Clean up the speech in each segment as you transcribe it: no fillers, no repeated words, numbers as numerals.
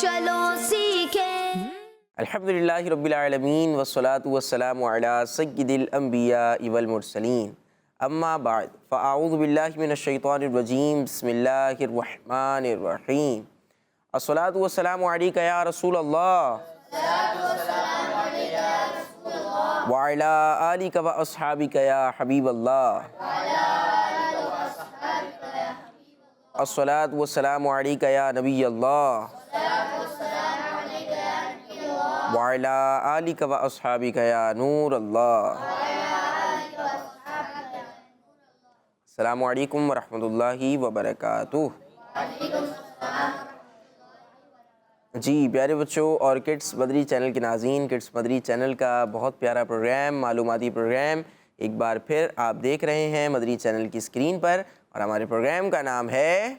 چلو سیکھیں۔ الحمدللہ رب العالمین والصلاة والسلام علی سید الانبیاء والمرسلین، اما بعد فاعوذ باللہ من الشیطان الرجیم، بسم اللہ الرحمن الرحیم۔ الصلاة والسلام علیکہ یا رسول اللہ وعلی آلکہ و اصحابکہ یا حبیب اللہ۔ الصلاة والسلام علیکہ یا نبی اللہ وعلی آلکہ و اصحابکہ یا نور اللہ۔ السلام علیکم ورحمۃ اللہ وبرکاتہ۔ جی پیارے بچوں اور کڈس مدری چینل کے ناظرین، کڈس مدری چینل کا بہت پیارا پروگرام، معلوماتی پروگرام ایک بار پھر آپ دیکھ رہے ہیں مدری چینل کی اسکرین پر، اور ہمارے پروگرام کا نام ہے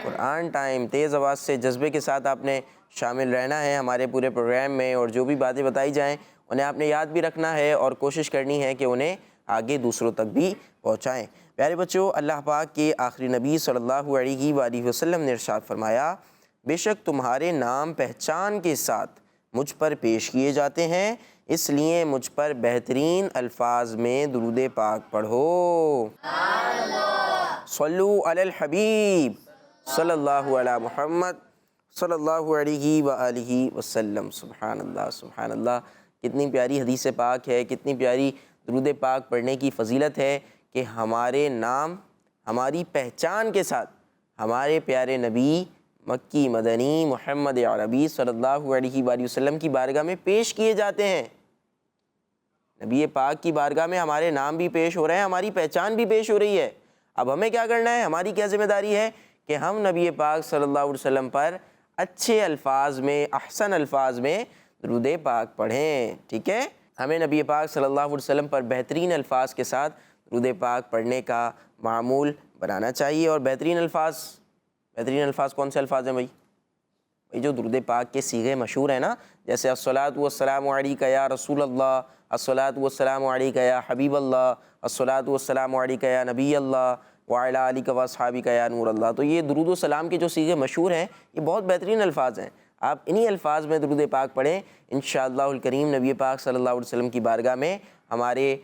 قرآن ٹائم۔ تیز آواز سے جذبے کے ساتھ آپ نے شامل رہنا ہے ہمارے پورے پروگرام میں، اور جو بھی باتیں بتائی جائیں انہیں آپ نے یاد بھی رکھنا ہے اور کوشش کرنی ہے کہ انہیں آگے دوسروں تک بھی پہنچائیں۔ پیارے بچوں، اللہ پاک کے آخری نبی صلی اللہ علیہ وآلہ وسلم نے ارشاد فرمایا، بے شک تمہارے نام پہچان کے ساتھ مجھ پر پیش کیے جاتے ہیں، اس لیے مجھ پر بہترین الفاظ میں درود پاک پڑھو۔ صلو علی الحبیب صلی اللہ علی محمد صلی اللہ علیہ وآلہ وسلم۔ سبحان اللہ، سبحان اللہ۔ کتنی پیاری حدیث پاک ہے، کتنی پیاری درود پاک پڑھنے کی فضیلت ہے کہ ہمارے نام ہماری پہچان کے ساتھ ہمارے پیارے نبی مکی مدنی محمد عربی صلی اللہ علیہ وآلہ وسلم کی بارگاہ میں پیش کیے جاتے ہیں۔ نبی پاک کی بارگاہ میں ہمارے نام بھی پیش ہو رہے ہیں، ہماری پہچان بھی پیش ہو رہی ہے۔ اب ہمیں کیا کرنا ہے، ہماری کیا ذمہ داری ہے کہ ہم نبی پاک صلی اللہ علیہ وسلم پر اچھے الفاظ میں، احسن الفاظ میں درود پاک پڑھیں، ٹھیک ہے؟ ہمیں نبی پاک صلی اللہ علیہ وسلم پر بہترین الفاظ کے ساتھ درود پاک پڑھنے کا معمول بنانا چاہیے۔ اور بہترین الفاظ کون سے الفاظ ہیں بھائی جو درود پاک کے صیغے مشہور ہیں نا، جیسے الصلاۃ والسلام علیکہ یا رسول اللہ، الصلاۃ والسلام علیکہ یا حبیب اللہ، الصلاۃ والسلام علیکہ یا نبی اللہ وعلی آلکہ و اصحابکہ یا نور اللہ۔ تو یہ درود و سلام کے جو صیغے مشہور ہیں یہ بہت بہترین الفاظ ہیں، آپ انہی الفاظ میں درود پاک پڑھیں، انشاءاللہ الکریم نبی پاک صلی اللہ علیہ وسلم کی بارگاہ میں ہمارے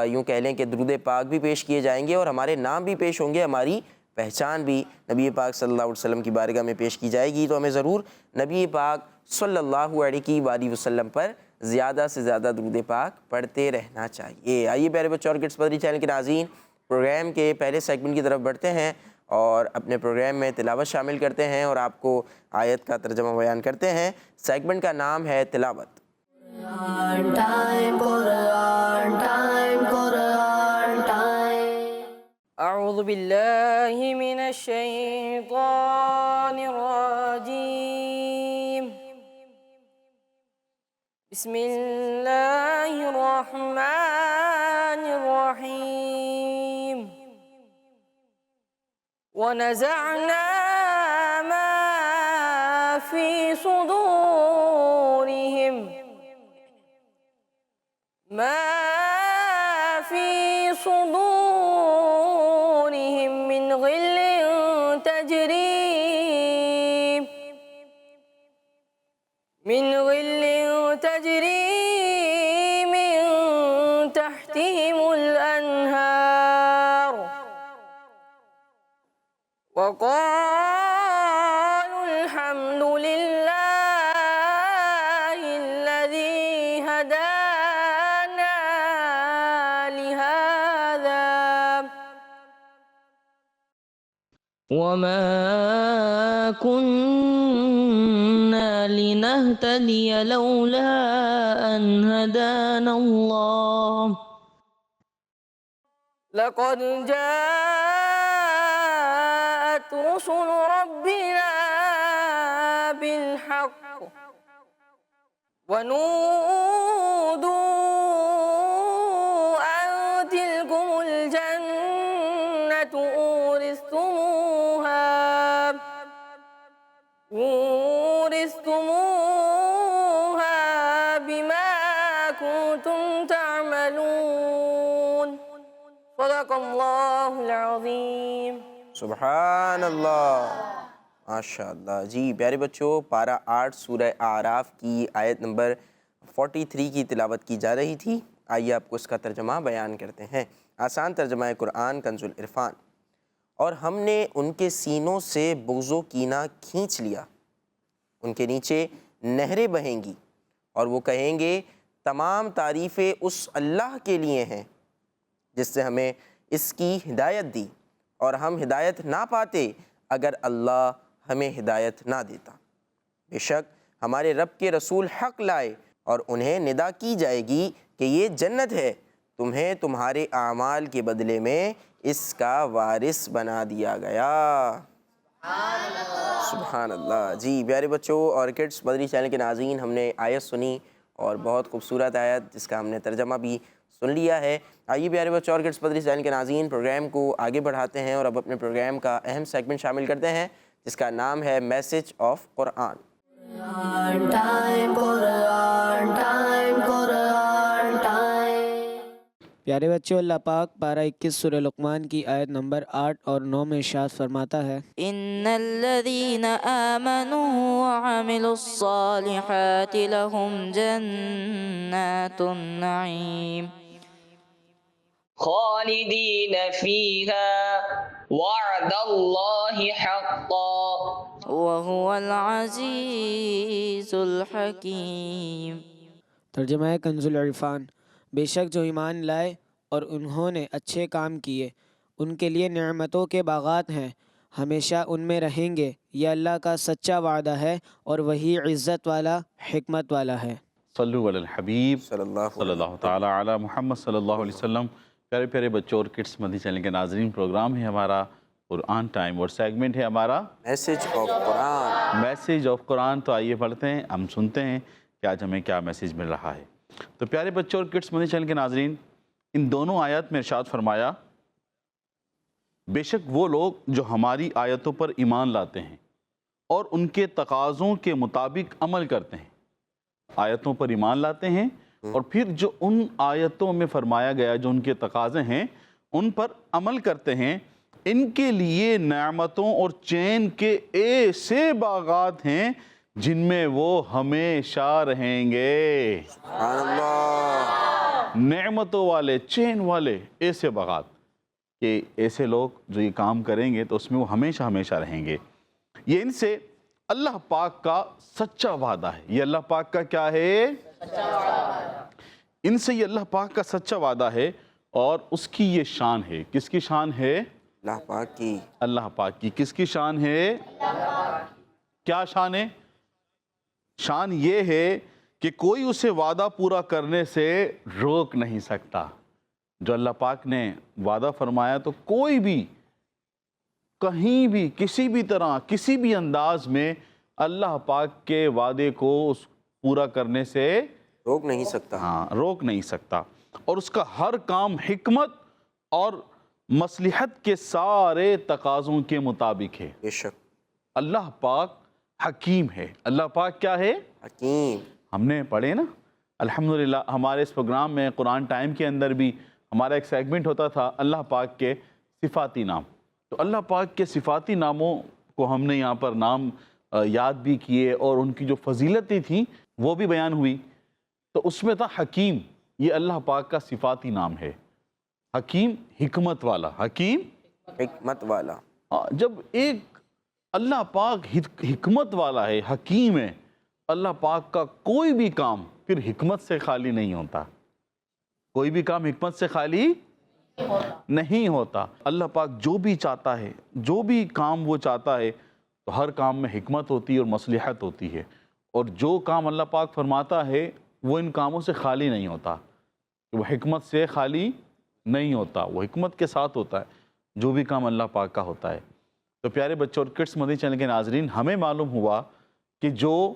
یوں کہہ لیں کہ درود پاک بھی پیش کیے جائیں گے، اور ہمارے نام بھی پیش ہوں گے، ہماری پہچان بھی نبی پاک صلی اللہ علیہ وسلم کی بارگاہ میں پیش کی جائے گی۔ تو ہمیں ضرور نبی پاک صلی اللہ علیہ وآلہ وسلم پر زیادہ سے زیادہ درود پاک پڑھتے رہنا چاہیے۔ آئیے پیارے بچوں اور کڈس مدری چینل کے ناظرین، پروگرام کے پہلے سیگمنٹ کی طرف بڑھتے ہیں اور اپنے پروگرام میں تلاوت شامل کرتے ہیں اور آپ کو آیت کا ترجمہ بیان کرتے ہیں۔ سیگمنٹ کا نام ہے تلاوت۔ قرآن ٹائم، قرآن ٹائم، قرآن ٹائم۔ اعوذ باللہ من الشیطان الرجیم، بسم اللہ الرحمن الرحیم۔ ونزعنا ما في صدورهم من غل تجری من تحتهم الأنهار، وقالوا الحمد لله الذي هدانا لهذا وما كنا لنهتدي لولا أن هدانا الله لقد جاءت رسل ربنا بالحق ونودوا أن تلكم الجنة أورثتموها بما كنتم تعملون۔ صدق اللہ العظیم۔ سبحان اللہ، ماشاءاللہ جی پیارے بچوں، پارہ 8 سورہ اعراف کی آیت نمبر 43 کی تلاوت کی جا رہی تھی۔ آئیے آپ کو اس کا ترجمہ بیان کرتے ہیں۔ آسان ترجمہ قرآن کنز العرفان۔ اور ہم نے ان کے سینوں سے بغض و کینہ کھینچ لیا، ان کے نیچے نہریں بہیں گی اور وہ کہیں گے تمام تعریفیں اس اللہ کے لیے ہیں جس سے ہمیں اس کی ہدایت دی، اور ہم ہدایت نہ پاتے اگر اللہ ہمیں ہدایت نہ دیتا۔ بے شک ہمارے رب کے رسول حق لائے اور انہیں ندا کی جائے گی کہ یہ جنت ہے، تمہیں تمہارے اعمال کے بدلے میں اس کا وارث بنا دیا گیا۔ سبحان اللہ جی پیارے بچوں اور کڈس مدنی چینل کے ناظرین، ہم نے آیت سنی اور بہت خوبصورت آیت جس کا ہم نے ترجمہ بھی سن لیا ہے۔ آئیے پیارے بچوں اور کڈس مدنی چینل کے ناظرین، پروگرام کو آگے بڑھاتے ہیں اور اب اپنے پروگرام کا اہم سیگمنٹ شامل کرتے ہیں جس کا نام ہے message of Quran. Quran time, Quran time, Quran time. پیارے بچوں، اللہ پاک پارہ 21 سورہ لقمان کی آیت نمبر 8 اور 9 میں ارشاد فرماتا ہے، إن الذين آمنوا وعملوا الصالحات لهم جنات النعيم خالدين فيها وعد الله حقا وهو العزيز الحكيم۔ ترجمہ کنز العرفان۔ بے شک جو ایمان لائے اور انہوں نے اچھے کام کیے، ان کے لیے نعمتوں کے باغات ہیں، ہمیشہ ان میں رہیں گے، یہ اللہ کا سچا وعدہ ہے اور وہی عزت والا، حکمت والا ہے۔ صلو علی الحبیب صلی اللہ تعالیٰ علی محمد صلی اللہ علیہ وسلم۔ پیارے پیارے بچوں اور کڈس مدنی چینل کے ناظرین، پروگرام ہے ہمارا قرآن ٹائم اور سیگمنٹ ہے ہمارا message of Quran. Message of Quran. تو آئیے پڑھتے ہیں، ہم سنتے ہیں کہ آج ہمیں کیا میسج مل رہا ہے۔ تو پیارے بچوں اور کڈس مدنی چینل کے ناظرین، ان دونوں آیات میں ارشاد فرمایا، بے شک وہ لوگ جو ہماری آیتوں پر ایمان لاتے ہیں اور ان کے تقاضوں کے مطابق عمل کرتے ہیں، آیتوں پر ایمان لاتے ہیں اور پھر جو ان آیتوں میں فرمایا گیا جو ان کے تقاضے ہیں ان پر عمل کرتے ہیں، ان کے لیے نعمتوں اور چین کے ایسے باغات ہیں جن میں وہ ہمیشہ رہیں گے۔ سبحان اللہ۔ نعمتوں والے، چین والے ایسے باغات، کہ ایسے لوگ جو یہ کام کریں گے تو اس میں وہ ہمیشہ ہمیشہ رہیں گے۔ یہ ان سے اللہ پاک کا سچا وعدہ ہے۔ یہ اللہ پاک کا کیا ہے؟ ان سے یہ اللہ پاک کا سچا وعدہ ہے اور اس کی یہ شان ہے۔ کس کی شان ہے؟ اللہ پاک کی۔ اللہ پاک کی۔ کس کی شان ہے؟ کیا شان ہے؟ شان یہ ہے کہ کوئی اسے وعدہ پورا کرنے سے روک نہیں سکتا۔ جو اللہ پاک نے وعدہ فرمایا تو کوئی بھی کہیں بھی کسی بھی طرح کسی بھی انداز میں اللہ پاک کے وعدے کو پورا کرنے سے روک نہیں سکتا۔ روک نہیں سکتا، اور اس کا ہر کام حکمت اور مصلحت کے سارے تقاضوں کے مطابق ہے۔ بے شک اللہ پاک حکیم ہے۔ اللہ پاک کیا ہے؟ حکیم۔ ہم نے پڑھے نا الحمدللہ، ہمارے اس پروگرام میں قرآن ٹائم کے اندر بھی ہمارا ایک سیگمنٹ ہوتا تھا اللہ پاک کے صفاتی نام۔ تو اللہ پاک کے صفاتی ناموں کو ہم نے یہاں پر نام یاد بھی کیے اور ان کی جو فضیلتیں تھیں وہ بھی بیان ہوئی۔ تو اس میں تھا حکیم، یہ اللہ پاک کا صفاتی نام ہے۔ حکیم، حکمت والا۔ حکیم، حکمت والا۔ جب ایک اللہ پاک حکمت والا ہے، حکیم ہے، اللہ پاک کا کوئی بھی کام پھر حکمت سے خالی نہیں ہوتا۔ کوئی بھی کام حکمت سے خالی نہیں ہوتا۔ اللہ پاک جو بھی چاہتا ہے، جو بھی کام وہ چاہتا ہے، تو ہر کام میں حکمت ہوتی ہے اور مصلحت ہوتی ہے، اور جو کام اللہ پاک فرماتا ہے وہ ان کاموں سے خالی نہیں ہوتا، وہ حکمت سے خالی نہیں ہوتا، وہ حکمت کے ساتھ ہوتا ہے جو بھی کام اللہ پاک کا ہوتا ہے۔ تو پیارے بچوں اور کڈس مدنی چینل کے ناظرین، ہمیں معلوم ہوا کہ جو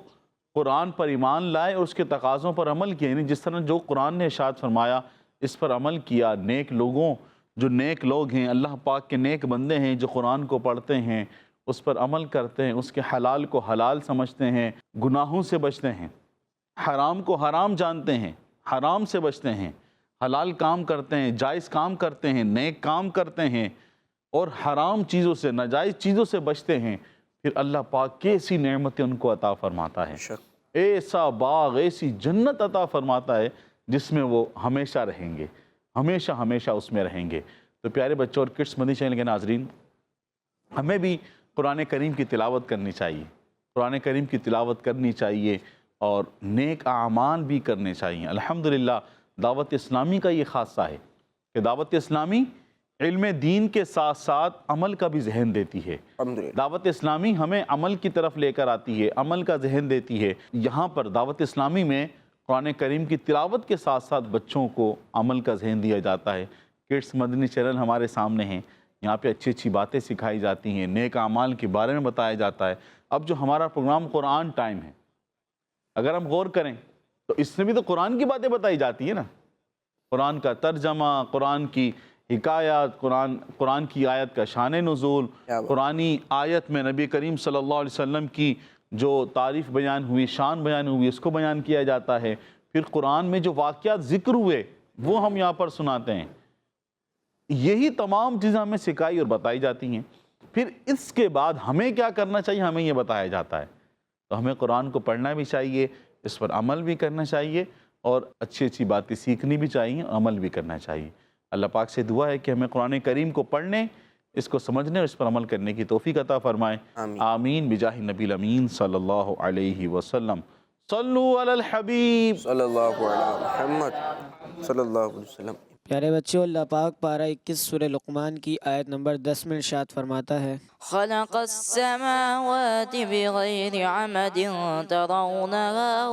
قرآن پر ایمان لائے اور اس کے تقاضوں پر عمل کیا، یعنی جس طرح جو قرآن نے ارشاد فرمایا اس پر عمل کیا، نیک لوگوں، جو نیک لوگ ہیں، اللہ پاک کے نیک بندے ہیں جو قرآن کو پڑھتے ہیں، اس پر عمل کرتے ہیں، اس کے حلال کو حلال سمجھتے ہیں، گناہوں سے بچتے ہیں، حرام کو حرام جانتے ہیں، حرام سے بچتے ہیں، حلال کام کرتے ہیں، جائز کام کرتے ہیں، نیک کام کرتے ہیں اور حرام چیزوں سے، ناجائز چیزوں سے بچتے ہیں، پھر اللہ پاک کیسی نعمتیں ان کو عطا فرماتا ہے، شک ایسا باغ، ایسی جنت عطا فرماتا ہے جس میں وہ ہمیشہ رہیں گے، ہمیشہ ہمیشہ اس میں رہیں گے۔ تو پیارے بچوں اور کڈس مدنی چینل کے ناظرین، ہمیں بھی قرآن کریم کی تلاوت کرنی چاہیے، قرآن کریم کی تلاوت کرنی چاہیے اور نیک اعمال بھی کرنے چاہیے۔ الحمدللہ دعوت اسلامی کا یہ خاصہ ہے کہ دعوت اسلامی علم دین کے ساتھ ساتھ عمل کا بھی ذہن دیتی ہے۔ الحمدللہ۔ دعوت اسلامی ہمیں عمل کی طرف لے کر آتی ہے، عمل کا ذہن دیتی ہے۔ یہاں پر دعوت اسلامی میں قرآن کریم کی تلاوت کے ساتھ ساتھ بچوں کو عمل کا ذہن دیا جاتا ہے۔ کڈس مدنی چینل ہمارے سامنے ہیں، یہاں پہ اچھی اچھی باتیں سکھائی جاتی ہیں، نیک اعمال کے بارے میں بتایا جاتا ہے۔ اب جو ہمارا پروگرام قرآن ٹائم ہے، اگر ہم غور کریں تو اس میں بھی تو قرآن کی باتیں بتائی جاتی ہیں نا، قرآن کا ترجمہ، قرآن کی حکایات، قرآن کی آیت کا شان نزول، قرآنی آیت میں نبی کریم صلی اللہ علیہ وسلم کی جو تعریف بیان ہوئی، شان بیان ہوئی، اس کو بیان کیا جاتا ہے۔ پھر قرآن میں جو واقعات ذکر ہوئے وہ ہم یہاں پر سناتے ہیں۔ یہی تمام چیزیں ہمیں سکھائی اور بتائی جاتی ہیں۔ پھر اس کے بعد ہمیں کیا کرنا چاہیے، ہمیں یہ بتایا جاتا ہے۔ تو ہمیں قرآن کو پڑھنا بھی چاہیے، اس پر عمل بھی کرنا چاہیے اور اچھی اچھی باتیں سیکھنی بھی چاہیے اور عمل بھی کرنا چاہیے۔ اللہ پاک سے دعا ہے کہ ہمیں قرآن کریم کو پڑھنے، اس کو سمجھنے اور اس پر عمل کرنے کی توفیق عطا فرمائے۔ آمین بجاہ نبی الامین صلی اللہ علیہ وسلم۔ صلو علی الحبیب صلی اللہ علیہ محمد صلی اللہ علیہ وسلم۔ پیارے بچوں، اللہ پاک پارہ 21 سورہ لقمان کی آیت نمبر 10 میں ارشاد فرماتا ہے، خلق السماوات بغير عمد ترونها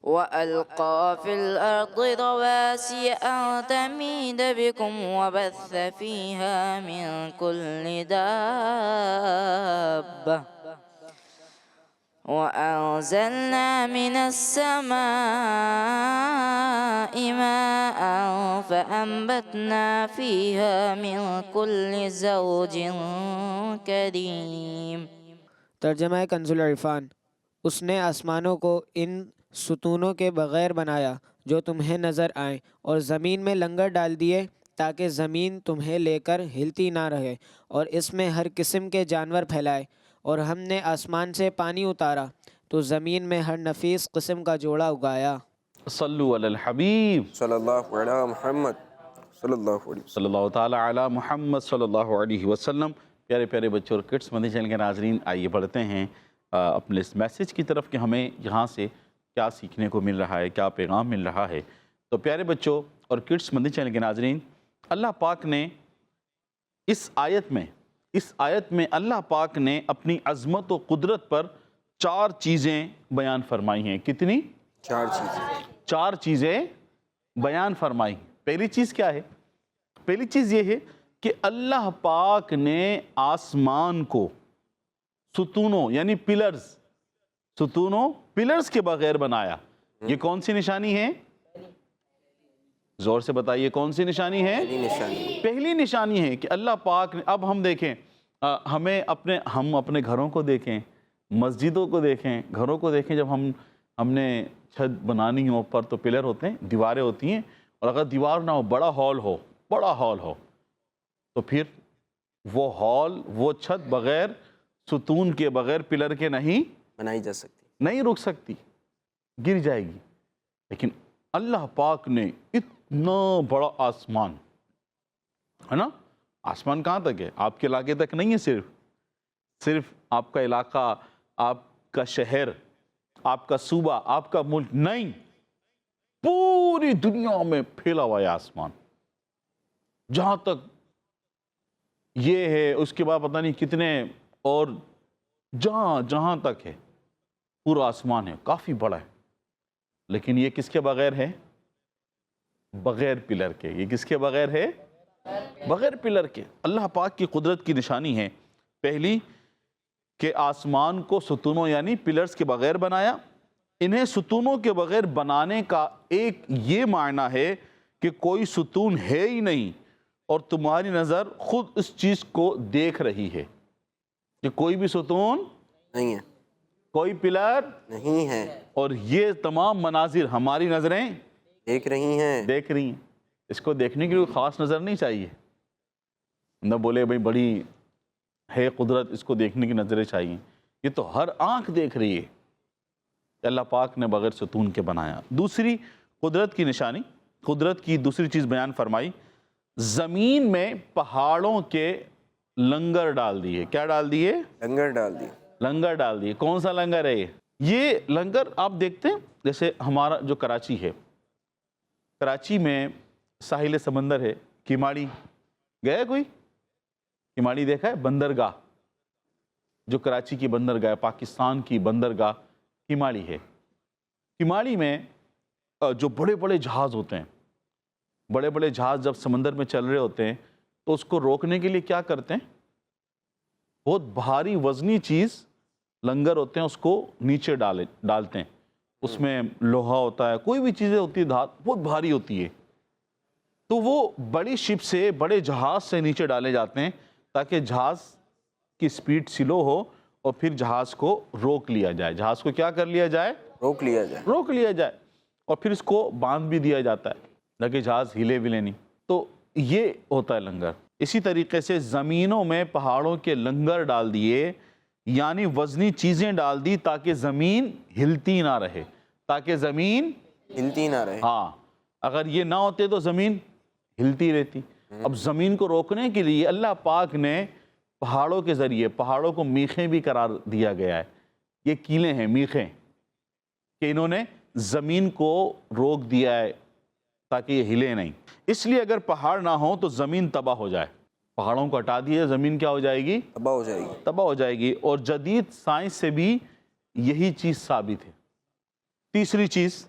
وألقى في الأرض رواسي أن تميد بكم وبث فيها من كل دابة وأنزلنا من السماء ماء فأنبتنا فيها من كل زوج كريم۔ ترجمہ کنز العرفان۔ اس نے آسمانوں کو ان ستونوں کے بغیر بنایا جو تمہیں نظر آئیں، اور زمین میں لنگر ڈال دیے تاکہ زمین تمہیں لے کر ہلتی نہ رہے، اور اس میں ہر قسم کے جانور پھیلائے، اور ہم نے آسمان سے پانی اتارا تو زمین میں ہر نفیس قسم کا جوڑا اگایا۔ صلو علی الحبیب صلی اللہ علیہ محمد صلی اللہ علیہ وسلم۔ صلی اللہ تعالی علی محمد صلی اللہ علیہ وسلم۔ پیارے پیارے بچوں اور کڈس مدنی چینل کے ناظرین، آئیے بڑھتے ہیں اپنے اس میسیج کی طرف کہ ہمیں یہاں سے کیا سیکھنے کو مل رہا ہے، کیا پیغام مل رہا ہے۔ تو پیارے بچوں اور کڈس مدنی چینل کے ناظرین، اللہ پاک نے اس آیت میں اللہ پاک نے اپنی عظمت و قدرت پر 4 چیزیں بیان فرمائی ہیں۔ کتنی؟ 4 چیزیں بیان فرمائی۔ پہلی چیز کیا ہے؟ پہلی چیز یہ ہے کہ اللہ پاک نے آسمان کو ستونوں یعنی پلرز کے بغیر بنایا۔ یہ کون سی نشانی ہے؟ زور سے بتائیے، کون سی نشانی ہے؟ پہلی نشانی ہے کہ اللہ پاک نے، اب ہم دیکھیں، ہم اپنے گھروں کو دیکھیں، مسجدوں کو دیکھیں، گھروں کو دیکھیں، جب ہم نے چھت بنانی ہو اوپر تو پلر ہوتے ہیں، دیواریں ہوتی ہیں، اور اگر دیوار نہ ہو، بڑا ہال ہو تو پھر وہ چھت بغیر ستون کے، بغیر پلر کے نہیں بنائی جا سکتی، نہیں رک سکتی، گر جائے گی۔ لیکن اللہ پاک نے اتنا بڑا آسمان ہے نا، آسمان کہاں تک ہے؟ آپ کے علاقے تک نہیں ہے، صرف آپ کا علاقہ، آپ کا شہر، آپ کا صوبہ، آپ کا ملک نہیں، پوری دنیا میں پھیلا ہوا ہے آسمان۔ جہاں تک یہ ہے، اس کے بعد پتہ نہیں کتنے، اور جہاں تک ہے پورا آسمان ہے، کافی بڑا ہے۔ لیکن یہ کس کے بغیر ہے؟ بغیر پلر کے۔ یہ کس کے بغیر ہے؟ بغیر پلر کے۔ اللہ پاک کی قدرت کی نشانی ہے پہلی کہ آسمان کو ستونوں یعنی پلرز کے بغیر بنایا۔ انہیں ستونوں کے بغیر بنانے کا ایک یہ معنی ہے کہ کوئی ستون ہے ہی نہیں اور تمہاری نظر خود اس چیز کو دیکھ رہی ہے کہ کوئی بھی ستون نہیں ہے، کوئی پلر نہیں ہے، اور یہ تمام مناظر ہماری نظریں دیکھ رہی ہیں۔ اس کو دیکھنے کے لیے خاص نظر نہیں چاہیے، نہ بولے بھائی بڑی ہے قدرت، اس کو دیکھنے کی نظریں چاہیے. یہ تو ہر آنکھ دیکھ رہی ہے کہ اللہ پاک نے بغیر ستون کے بنایا. دوسری قدرت کی نشانی، قدرت کی دوسری چیز بیان فرمائی، زمین میں پہاڑوں کے لنگر ڈال دیے. کیا ڈال دیے؟ لنگر ڈال دی. لنگر ڈال دیے. کون سا لنگر ہے یہ؟ یہ لنگر آپ دیکھتے ہیں جیسے ہمارا جو کراچی ہے، کراچی میں ساحل سمندر ہے، کیماڑی گیا کوئی؟ کیماڑی دیکھا ہے؟ بندرگاہ، جو کراچی کی بندرگاہ، پاکستان کی بندرگاہ کیماڑی ہے. کیماڑی میں جو بڑے بڑے جہاز ہوتے ہیں، بڑے بڑے جہاز جب سمندر میں چل رہے ہوتے ہیں تو اس کو روکنے کے لیے کیا کرتے ہیں؟ بہت بھاری وزنی چیز لنگر ہوتے ہیں، اس کو نیچے ڈالتے ہیں. اس میں لوہا ہوتا ہے، کوئی بھی چیزیں ہوتی ہے، دھات بہت بھاری ہوتی ہے، تو وہ بڑی شپ سے، بڑے جہاز سے نیچے ڈالے جاتے ہیں تاکہ جہاز کی سپیڈ سلو ہو اور پھر جہاز کو روک لیا جائے. جہاز کو کیا کر لیا جائے؟ روک لیا جائے. روک لیا جائے، اور پھر اس کو باندھ بھی دیا جاتا ہے تاکہ جہاز ہلے ولے نہیں. تو یہ ہوتا ہے لنگر. اسی طریقے سے زمینوں میں پہاڑوں کے لنگر ڈال دیے، یعنی وزنی چیزیں ڈال دی تاکہ زمین ہلتی نہ رہے، تاکہ زمین ہلتی نہ رہے. ہاں، اگر یہ نہ ہوتے تو زمین ہلتی رہتی. اب زمین کو روکنے کے لیے اللہ پاک نے پہاڑوں کے ذریعے، پہاڑوں کو میخیں بھی قرار دیا گیا ہے. یہ کیلیں ہیں، میخیں، کہ انہوں نے زمین کو روک دیا ہے تاکہ یہ ہلے نہیں. اس لیے اگر پہاڑ نہ ہوں تو زمین تباہ ہو جائے. پہاڑوں کو ہٹا دیے، زمین کیا ہو جائے گی؟ تباہ ہو جائے گی. تباہ ہو جائے گی. اور جدید سائنس سے بھی یہی چیز ثابت ہے. تیسری چیز،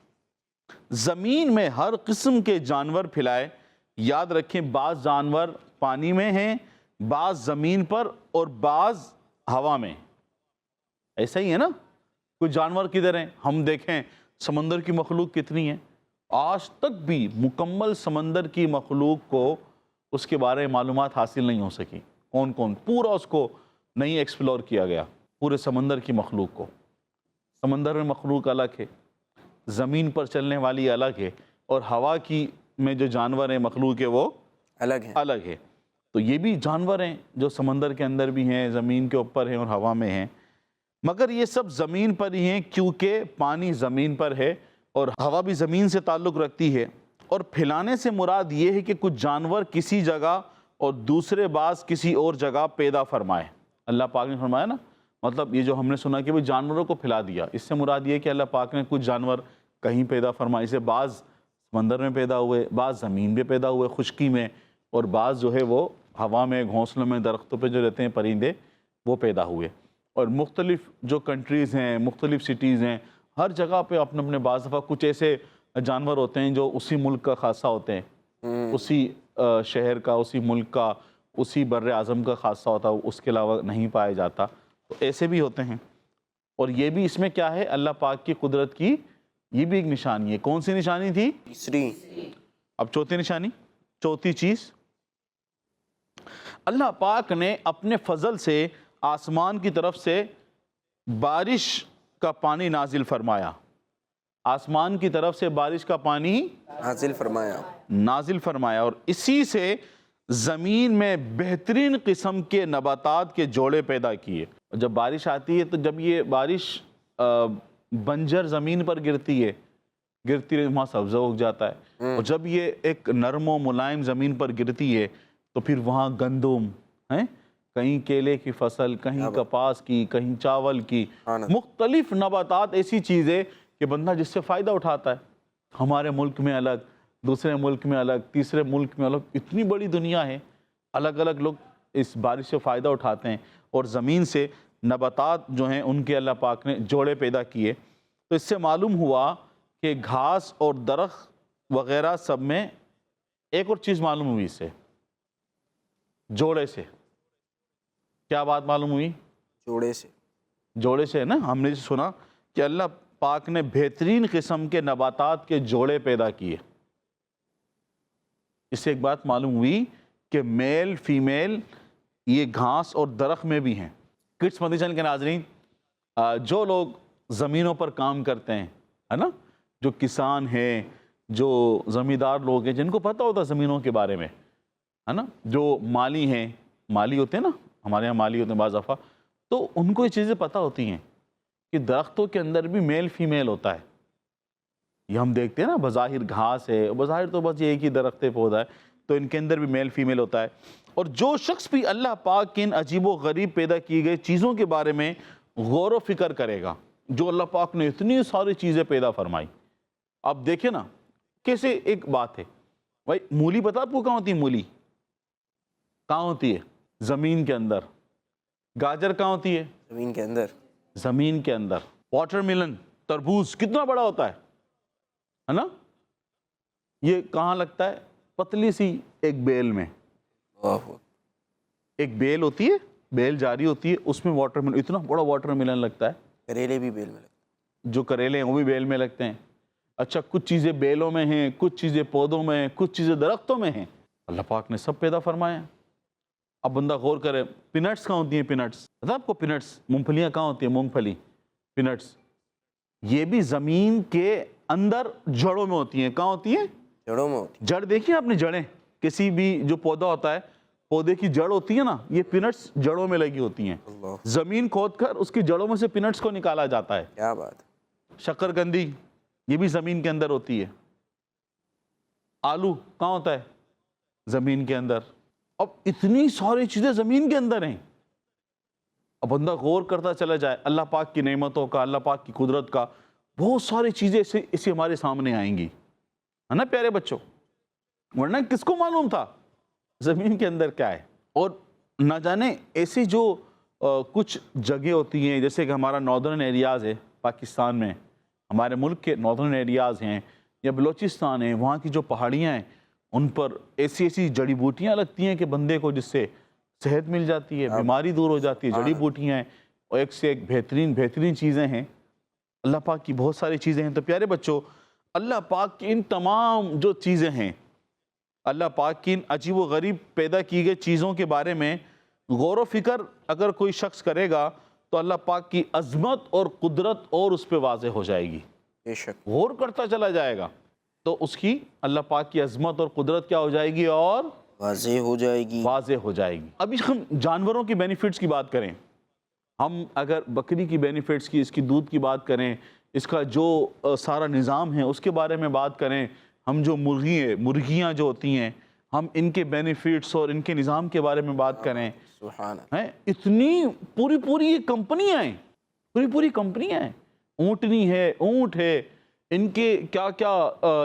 زمین میں ہر قسم کے جانور پھیلائے. یاد رکھیں، بعض جانور پانی میں ہیں، بعض زمین پر، اور بعض ہوا میں. ایسا ہی ہے نا؟ کچھ جانور کدھر ہیں؟ ہم دیکھیں سمندر کی مخلوق کتنی ہے. آج تک بھی مکمل سمندر کی مخلوق کو اس کے بارے میں معلومات حاصل نہیں ہو سکی. کون کون؟ پورا اس کو نہیں ایکسپلور کیا گیا، پورے سمندر کی مخلوق کو. سمندر میں مخلوق الگ ہے، زمین پر چلنے والی الگ ہے، اور ہوا کی میں جو جانور ہیں، مخلوق ہے، وہ الگ ہے. تو یہ بھی جانور ہیں جو سمندر کے اندر بھی ہیں، زمین کے اوپر ہیں اور ہوا میں ہیں. مگر یہ سب زمین پر ہی ہیں، کیونکہ پانی زمین پر ہے اور ہوا بھی زمین سے تعلق رکھتی ہے. اور پھیلانے سے مراد یہ ہے کہ کچھ جانور کسی جگہ اور دوسرے بعض کسی اور جگہ پیدا فرمائے. اللہ پاک نے فرمایا نا، مطلب یہ جو ہم نے سنا کہ جانوروں کو پھیلا دیا، اس سے مراد یہ ہے کہ اللہ پاک نے کچھ جانور کہیں پیدا فرمائے. اسے بعض سمندر میں پیدا ہوئے، بعض زمین پہ پیدا ہوئے خشکی میں، اور بعض جو ہے وہ ہوا میں، گھونسلوں میں، درختوں پہ جو رہتے ہیں پرندے، وہ پیدا ہوئے. اور مختلف جو کنٹریز ہیں، مختلف سٹیز ہیں، ہر جگہ پہ اپنے اپنے بعض دفعہ کچھ ایسے جانور ہوتے ہیں جو اسی ملک کا خاصہ ہوتے ہیں، اسی شہر کا، اسی ملک کا، اسی بر اعظم کا خاصہ ہوتا ہے، اس کے علاوہ نہیں پایا جاتا. تو ایسے بھی ہوتے ہیں. اور یہ بھی اس میں کیا ہے؟ اللہ پاک کی قدرت کی یہ بھی ایک نشانی ہے. کون سی نشانی تھی؟ تیسری. اب چوتھی نشانی، چوتھی چیز، اللہ پاک نے اپنے فضل سے آسمان کی طرف سے بارش کا پانی نازل فرمایا. آسمان کی طرف سے بارش کا پانی نازل فرمایا، اور اسی سے زمین میں بہترین قسم کے نباتات کے جوڑے پیدا کیے. جب بارش آتی ہے تو جب یہ بارش بنجر زمین پر گرتی ہے، وہاں سبزہ اگ جاتا ہے. اور جب یہ ایک نرم و ملائم زمین پر گرتی ہے تو پھر وہاں گندم ہیں، کہیں کیلے کی فصل، کہیں کپاس کی، کہیں چاول کی، مختلف نباتات، ایسی چیزیں کہ بندہ جس سے فائدہ اٹھاتا ہے. ہمارے ملک میں الگ، دوسرے ملک میں الگ، تیسرے ملک میں الگ، اتنی بڑی دنیا ہے، الگ الگ لوگ اس بارش سے فائدہ اٹھاتے ہیں. اور زمین سے نباتات جو ہیں ان کے اللہ پاک نے جوڑے پیدا کیے. تو اس سے معلوم ہوا کہ گھاس اور درخت وغیرہ سب میں ایک اور چیز معلوم ہوئی، اس سے جوڑے سے. کیا بات معلوم ہوئی؟ جوڑے سے ہے نا. ہم نے سنا کہ اللہ پاک نے بہترین قسم کے نباتات کے جوڑے پیدا کیے. اس سے ایک بات معلوم ہوئی کہ میل فیمیل یہ گھاس اور درخت میں بھی ہیں. کڈس مدنی چینل کے ناظرین، جو لوگ زمینوں پر کام کرتے ہیں، ہے نا، جو کسان ہیں، جو زمیندار لوگ ہیں، جن کو پتہ ہوتا ہے زمینوں کے بارے میں، ہے نا، جو مالی ہیں، مالی ہوتے ہیں نا، ہمارے یہاں مالی ہوتے ہیں بعض دفعہ، تو ان کو یہ چیزیں پتہ ہوتی ہیں کہ درختوں کے اندر بھی میل فیمیل ہوتا ہے. یہ ہم دیکھتے ہیں نا بظاہر گھاس ہے، بظاہر تو بس یہ ایک ہی درخت پودا ہے، تو ان کے اندر بھی میل فیمیل ہوتا ہے. اور جو شخص بھی اللہ پاک کے ان عجیب و غریب پیدا کی گئی چیزوں کے بارے میں غور و فکر کرے گا، جو اللہ پاک نے اتنی ساری چیزیں پیدا فرمائی. آپ دیکھیں نا کیسے ایک بات ہے بھائی، مولی پتہ آپ کو کہاں ہوتی ہے؟ مولی کہاں ہوتی ہے؟ زمین کے اندر. گاجر کہاں ہوتی ہے؟ زمین کے اندر. زمین کے اندر. واٹر میلن، تربوز کتنا بڑا ہوتا ہے نا؟ یہ کہاں لگتا ہے؟ پتلی سی ایک بیل میں. ایک بیل ہوتی ہے، بیل جاری ہوتی ہے، اس میں واٹر میلن، اتنا بڑا واٹر میلن لگتا ہے. کریلے بھی بیل میں لگتے ہیں. جو کریلے ہیں وہ بھی بیل میں لگتے ہیں. اچھا کچھ چیزیں بیلوں میں ہیں، کچھ چیزیں پودوں میں ہیں، کچھ چیزیں درختوں میں ہیں. اللہ پاک نے سب پیدا فرمایا. اب بندہ غور کرے، پینٹس کہاں ہوتی ہیں؟ پینٹس پتہ آپ کو؟ پینٹس، مونگ پھلیاں کہاں ہوتی ہیں؟ مونگ پھلی، پینٹس یہ بھی زمین کے اندر جڑوں میں ہوتی ہیں. کہاں ہوتی ہیں؟ جڑوں میں ہوتی جڑ دیکھیں آپ نے، جڑیں کسی بھی جو پودا ہوتا ہے، پودے کی جڑ ہوتی ہے نا، یہ پینٹس جڑوں میں لگی ہوتی ہیں. اللہ. زمین کھود کر اس کی جڑوں میں سے پینٹس کو نکالا جاتا ہے. کیا بات ہے. شکرکندی یہ بھی زمین کے اندر ہوتی ہے. آلو کہاں ہوتا ہے؟ زمین کے اندر. اب اتنی ساری چیزیں زمین کے اندر ہیں. اب بندہ غور کرتا چلا جائے اللہ پاک کی نعمتوں کا، اللہ پاک کی قدرت کا، بہت ساری چیزیں اسے ہمارے سامنے آئیں گی، ہے نا پیارے بچوں؟ ورنہ کس کو معلوم تھا زمین کے اندر کیا ہے؟ اور نہ جانے ایسی جو کچھ جگہ ہوتی ہیں، جیسے کہ ہمارا ناردرن ایریاز ہے پاکستان میں، ہمارے ملک کے ناردرن ایریاز ہیں یا بلوچستان ہیں، وہاں کی جو پہاڑیاں ہیں ان پر ایسی جڑی بوٹیاں لگتی ہیں کہ بندے کو جس سے صحت مل جاتی ہے، بیماری دور ہو جاتی ہے. جڑی بوٹیاں ہیں اور ایک سے ایک بہترین چیزیں ہیں. اللہ پاک کی بہت ساری چیزیں ہیں. تو پیارے بچوں، اللہ پاک کی ان تمام جو چیزیں ہیں، اللہ پاک کی ان عجیب و غریب پیدا کی گئی چیزوں کے بارے میں غور و فکر اگر کوئی شخص کرے گا تو اللہ پاک کی عظمت اور قدرت اور اس پہ واضح ہو جائے گی. بے شک. غور کرتا چلا جائے گا تو اس کی اللہ پاک کی عظمت اور قدرت کیا ہو جائے گی؟ اور واضح ہو جائے گی. واضح ہو جائے گی. ابھی ہم جانوروں کی بینیفٹس کی بات کریں، ہم اگر بکری کی بینیفٹس کی، اس کی دودھ کی بات کریں، اس کا جو سارا نظام ہے اس کے بارے میں بات کریں، ہم جو مرغیاں جو ہوتی ہیں، ہم ان کے بینیفٹس اور ان کے نظام کے بارے میں بات کریں، سبحان اللہ. اتنی پوری یہ کمپنیاں ہیں، پوری کمپنیاں ہیں. اونٹنی ہے، اونٹ ہے، ان کے کیا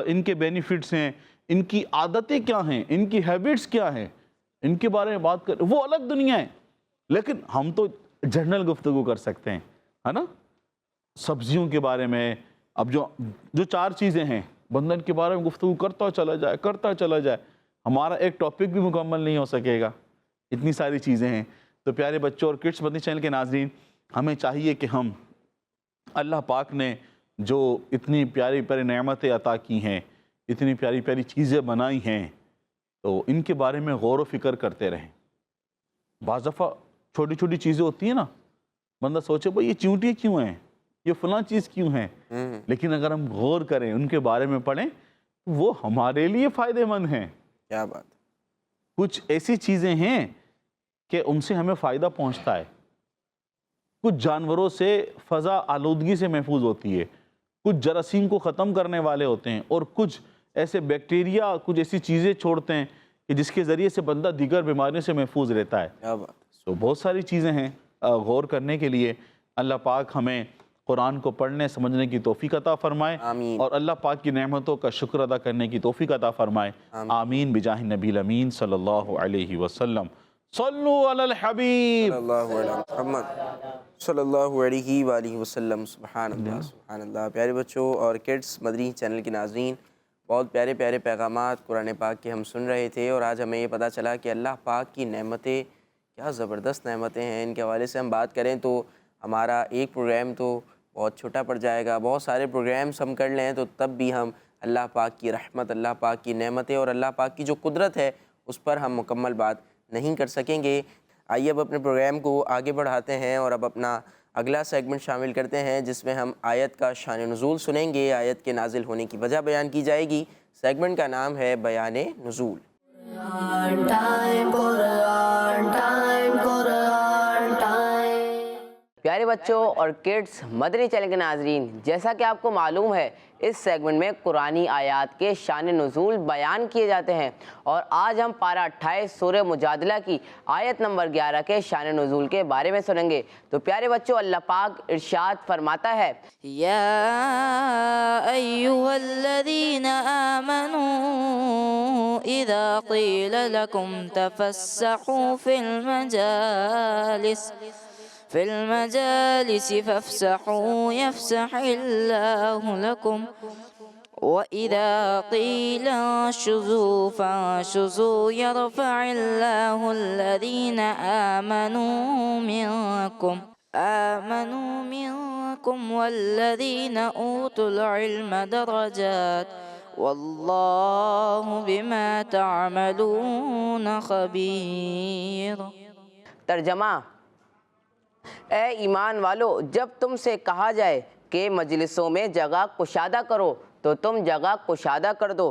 ان کے بینیفٹس ہیں، ان کی عادتیں کیا ہیں، ان کی ہیبٹس کیا ہیں، ان کے بارے میں بات کریں. وہ الگ دنیا ہے، لیکن ہم تو جنرل گفتگو کر سکتے ہیں، ہے نا؟ سبزیوں کے بارے میں. اب جو 4 چیزیں ہیں، بندن کے بارے میں گفتگو کرتا چلا جائے، ہمارا ایک ٹاپک بھی مکمل نہیں ہو سکے گا، اتنی ساری چیزیں ہیں. تو پیارے بچوں اور کڈس مدنی چینل کے ناظرین، ہمیں چاہیے کہ ہم اللہ پاک نے جو اتنی پیاری نعمتیں عطا کی ہیں، اتنی پیاری چیزیں بنائی ہیں، تو ان کے بارے میں غور و فکر کرتے رہیں. بعض دفعہ چھوٹی چیزیں ہوتی ہیں نا، بندہ سوچے بھئی یہ چیونٹی کیوں ہیں، یہ فلاں چیز کیوں ہیں، لیکن اگر ہم غور کریں، ان کے بارے میں پڑھیں، وہ ہمارے لیے فائدہ مند ہیں. کیا بات. کچھ ایسی چیزیں ہیں کہ ان سے ہمیں فائدہ پہنچتا ہے. کچھ جانوروں سے فضا آلودگی سے محفوظ ہوتی ہے، کچھ جراثیم کو ختم کرنے والے ہوتے ہیں، اور کچھ ایسے بیکٹیریا، کچھ ایسی چیزیں چھوڑتے ہیں کہ جس کے ذریعے سے بندہ دیگر بیماریوں سے محفوظ رہتا ہے. کیا بات. تو بہت ساری چیزیں ہیں غور کرنے کے لیے. اللہ پاک ہمیں قرآن کو پڑھنے سمجھنے کی توفیق عطا فرمائے، آمین. اور اللہ پاک کی نعمتوں کا شکر ادا کرنے کی توفیق عطا فرمائے. آمین بجاہ نبی الامین صلی اللہ علیہ وسلم. صلو علی الحبیب صلی اللہ علیہ محمد صلی اللہ علیہ وآلہ وسلم. سبحان اللہ سبحان اللہ. پیارے بچوں اور کڈس مدنی چینل کے ناظرین، بہت پیارے پیغامات قرآن پاک کے ہم سن رہے تھے، اور آج ہمیں یہ پتہ چلا کہ اللہ پاک کی نعمتیں کیا زبردست نعمتیں ہیں. ان کے حوالے سے ہم بات کریں تو ہمارا ایک پروگرام تو بہت چھوٹا پڑ جائے گا. بہت سارے پروگرامز ہم کر لیں تو تب بھی ہم اللہ پاک کی رحمت، اللہ پاک کی نعمتیں اور اللہ پاک کی جو قدرت ہے اس پر ہم مکمل بات نہیں کر سکیں گے. آئیے اب اپنے پروگرام کو آگے بڑھاتے ہیں اور اب اپنا اگلا سیگمنٹ شامل کرتے ہیں، جس میں ہم آیت کا شان نزول سنیں گے. آیت کے نازل ہونے کی وجہ بیان کی جائے گی. سیگمنٹ کا نام ہے بیان نزول. Quran time, Quran time, Quran پیارے بچوں اور کڈس مدنی چینل کے ناظرین، جیسا کہ آپ کو معلوم ہے اس سیگمنٹ میں قرآنی آیات کے شان نزول بیان کیے جاتے ہیں، اور آج ہم پارہ 28 سورہ مجادلہ کی آیت نمبر 11 کے شان نزول کے بارے میں سنیں گے۔ تو پیارے بچوں، اللہ پاک ارشاد فرماتا ہے، یا ایھا الذین آمنوا اذا قیل لکم تفسحوا في المجالس فافسحوا يفسح الله لكم وإذا قيل انشزوا فانشزوا يرفع الله الذين آمنوا منكم والذين أوتوا العلم درجات والله بما تعملون خبير۔ ترجمہ، اے ایمان والو، جب تم سے کہا جائے کہ مجلسوں میں جگہ کشادہ کرو تو تم جگہ کشادہ کر دو،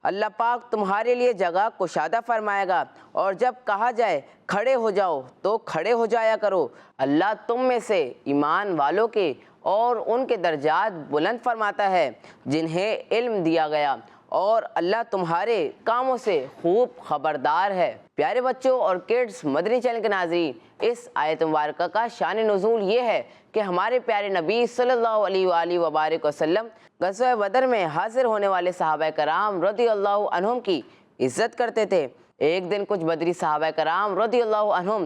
اللہ پاک تمہارے لیے جگہ کشادہ فرمائے گا، اور جب کہا جائے کھڑے ہو جاؤ تو کھڑے ہو جایا کرو، اللہ تم میں سے ایمان والوں کے اور ان کے درجات بلند فرماتا ہے جنہیں علم دیا گیا، اور اللہ تمہارے کاموں سے خوب خبردار ہے۔ پیارے بچوں اور کڈس مدنی چینل کے ناظرین، اس آیت مبارکہ کا شان نزول یہ ہے کہ ہمارے پیارے نبی صلی اللہ علیہ وآلہ وبارک وسلم غزوہ بدر میں حاضر ہونے والے صحابہ کرام رضی اللہ عنہم کی عزت کرتے تھے۔ ایک دن کچھ بدری صحابہ کرام رضی اللہ عنہم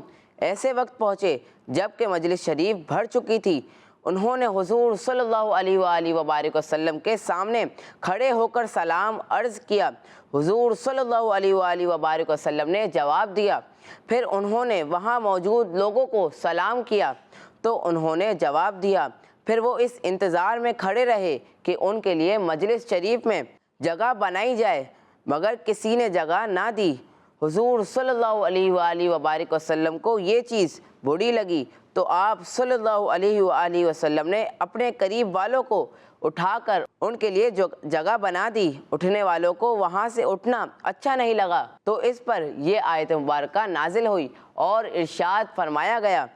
ایسے وقت پہنچے جب کہ مجلس شریف بھر چکی تھی۔ انہوں نے حضور صلی اللہ علیہ وآلہ وبارک وسلم کے سامنے کھڑے ہو کر سلام عرض کیا۔ حضور صلی اللہ علیہ وآلہ وبارک وسلم نے جواب دیا۔ پھر انہوں نے وہاں موجود لوگوں کو سلام کیا تو انہوں نے جواب دیا۔ پھر وہ اس انتظار میں کھڑے رہے کہ ان کے لیے مجلس شریف میں جگہ بنائی جائے، مگر کسی نے جگہ نہ دی۔ حضور صلی اللہ علیہ وآلہ وبارک وسلم کو یہ چیز بری لگی تو آپ صلی اللہ علیہ وآلہ وسلم نے اپنے قریب والوں کو اٹھا کر ان کے لیے جگہ بنا دی۔ اٹھنے والوں کو وہاں سے اٹھنا اچھا نہیں لگا تو اس پر یہ آیت مبارکہ نازل ہوئی اور ارشاد فرمایا گیا،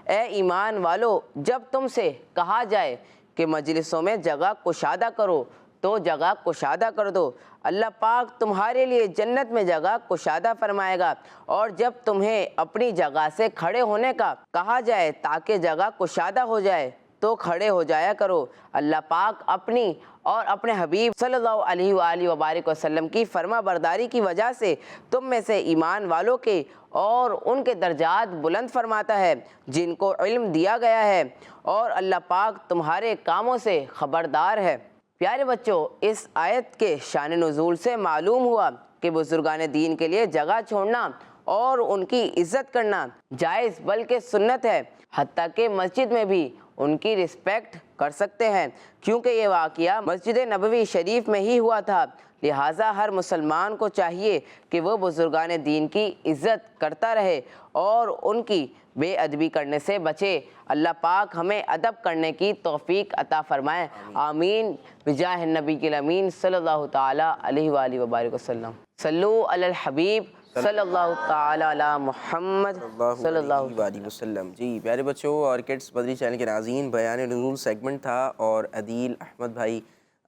اے ایمان والو، جب تم سے کہا جائے کہ مجلسوں میں جگہ کشادہ کرو تو جگہ کشادہ کر دو، اللہ پاک تمہارے لیے جنت میں جگہ کشادہ فرمائے گا، اور جب تمہیں اپنی جگہ سے کھڑے ہونے کا کہا جائے تاکہ جگہ کشادہ ہو جائے تو کھڑے ہو جایا کرو، اللہ پاک اپنی اور اپنے حبیب صلی اللہ علیہ وآلہ وبارک وسلم کی فرما برداری کی وجہ سے تم میں سے ایمان والوں کے اور ان کے درجات بلند فرماتا ہے جن کو علم دیا گیا ہے، اور اللہ پاک تمہارے کاموں سے خبردار ہے۔ پیارے بچوں، اس آیت کے شان نزول سے معلوم ہوا کہ بزرگان دین کے لیے جگہ چھوڑنا اور ان کی عزت کرنا جائز بلکہ سنت ہے، حتیٰ کہ مسجد میں بھی ان کی رسپیکٹ کر سکتے ہیں، کیونکہ یہ واقعہ مسجد نبوی شریف میں ہی ہوا تھا۔ لہٰذا ہر مسلمان کو چاہیے کہ وہ بزرگان دین کی عزت کرتا رہے اور ان کی بے ادبی کرنے سے بچے۔ اللہ پاک ہمیں ادب کرنے کی توفیق عطا فرمائے، آمین، بجاہ النبی الامین صلی اللہ تعالیٰ علیہ وآلہ وبارک وسلم۔ صلو علی الحبیب صلی اللہ تعالیٰ علی محمد صلی اللہ علیہ وسلم۔ جی پیارے بچوں اور کڈس مدنی چینل کے ناظرین، بیان نزول سیگمنٹ تھا اور عدیل احمد بھائی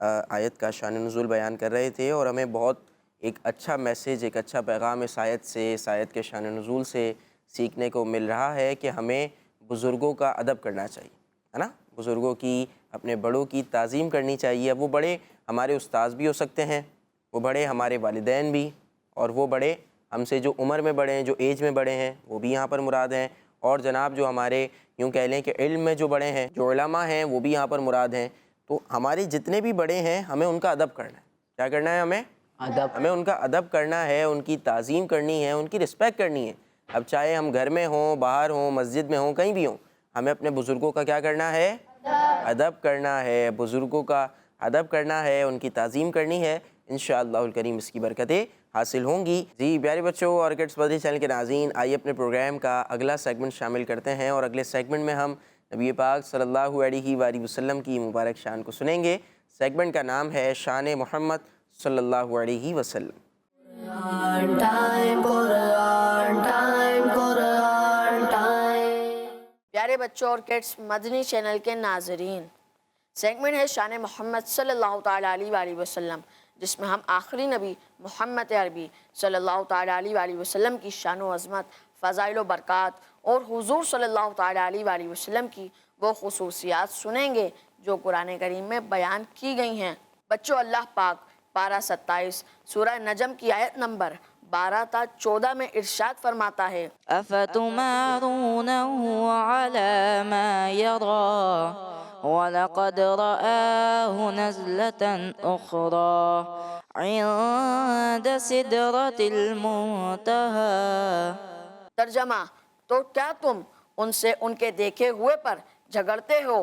آیت کا شان نزول بیان کر رہے تھے، اور ہمیں بہت ایک اچھا میسیج، ایک اچھا پیغام اس آیت کے شان نزول سے سیکھنے کو مل رہا ہے کہ ہمیں بزرگوں کا ادب کرنا چاہیے، ہے نا، بزرگوں کی، اپنے بڑوں کی تعظیم کرنی چاہیے۔ اب وہ بڑے ہمارے استاذ بھی ہو سکتے ہیں، وہ بڑے ہمارے والدین بھی، اور وہ بڑے ہم سے جو عمر میں بڑے ہیں، جو ایج میں بڑے ہیں، وہ بھی یہاں پر مراد ہیں، اور جناب جو ہمارے یوں کہہ لیں کہ علم میں جو بڑے ہیں، جو علماء ہیں، وہ بھی یہاں پر مراد ہیں۔ تو ہمارے جتنے بھی بڑے ہیں ہمیں ان کا ادب کرنا ہے۔ کیا کرنا ہے؟ ہمیں ان کا ادب کرنا ہے، ان کی تعظیم کرنی ہے، ان کی رسپیکٹ کرنی ہے۔ اب چاہے ہم گھر میں ہوں، باہر ہوں، مسجد میں ہوں، کہیں بھی ہوں، ہمیں اپنے بزرگوں کا کیا کرنا ہے؟ ادب کرنا ہے، بزرگوں کا ادب کرنا ہے، ان کی تعظیم کرنی ہے۔ انشاءاللہ الکریم اس کی برکتیں حاصل ہوں گی۔ جی پیارے بچوں اور کڈس مدنی چینل کے ناظرین، آئیے اپنے پروگرام کا اگلا سیگمنٹ شامل کرتے ہیں، اور اگلے سیگمنٹ میں ہم نبی پاک صلی اللہ علیہ وآلہ وسلم کی مبارک شان کو سنیں گے۔ سیگمنٹ کا نام ہے شان محمد صلی اللہ علیہ وسلم۔ Time, Quran time, Quran time. پیارے بچوں اور کڈس مدنی چینل کے ناظرین، سیگمنٹ ہے شان محمد صلی اللہ تعالیٰ علیہ وآلہ وسلم، جس میں ہم آخری نبی محمد عربی صلی اللہ تعالیٰ علیہ وآلہ وسلم کی شان و عظمت، فضائل و برکات اور حضور صلی اللہ تعالیٰ علیہ وآلہ وسلم کی وہ خصوصیات سنیں گے جو قرآن کریم میں بیان کی گئی ہیں۔ بچوں، اللہ پاک پارہ 27 سورہ نجم کی آیت نمبر 12 تا 14 میں ارشاد فرماتا ہے، أفتمارونه على ما يرى ولقد رآه نزلة أخرى عند سدرة المنتهى۔ ترجمہ، تو کیا تم ان سے ان کے دیکھے ہوئے پر جھگڑتے ہو،